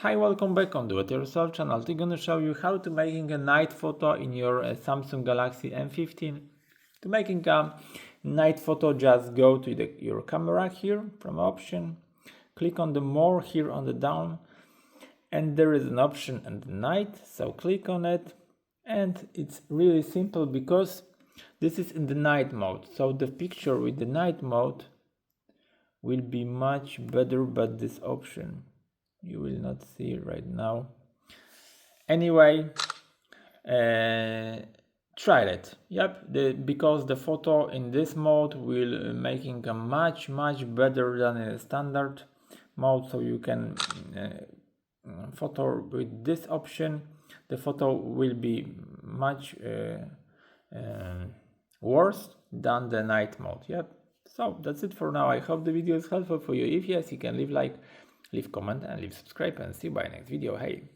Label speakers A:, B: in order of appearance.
A: Hi, welcome back on Do It Yourself channel. Today I'm gonna show you how to making a night photo in your Samsung Galaxy M15. To making a night photo, just go to your camera here from option, click on the more here on the down, and there is an option in the night, so click on it. And it's really simple because this is in the night mode, so the picture with the night mode will be much better, but this option you will not see it right now. Anyway, try it. Yep, because the photo in this mode will making a much better than in a standard mode. So you can photo with this option. The photo will be much worse than the night mode. Yep. So that's it for now. I hope the video is helpful for you. If yes, you can leave like, leave comment and leave subscribe, and see you by next video. Hey.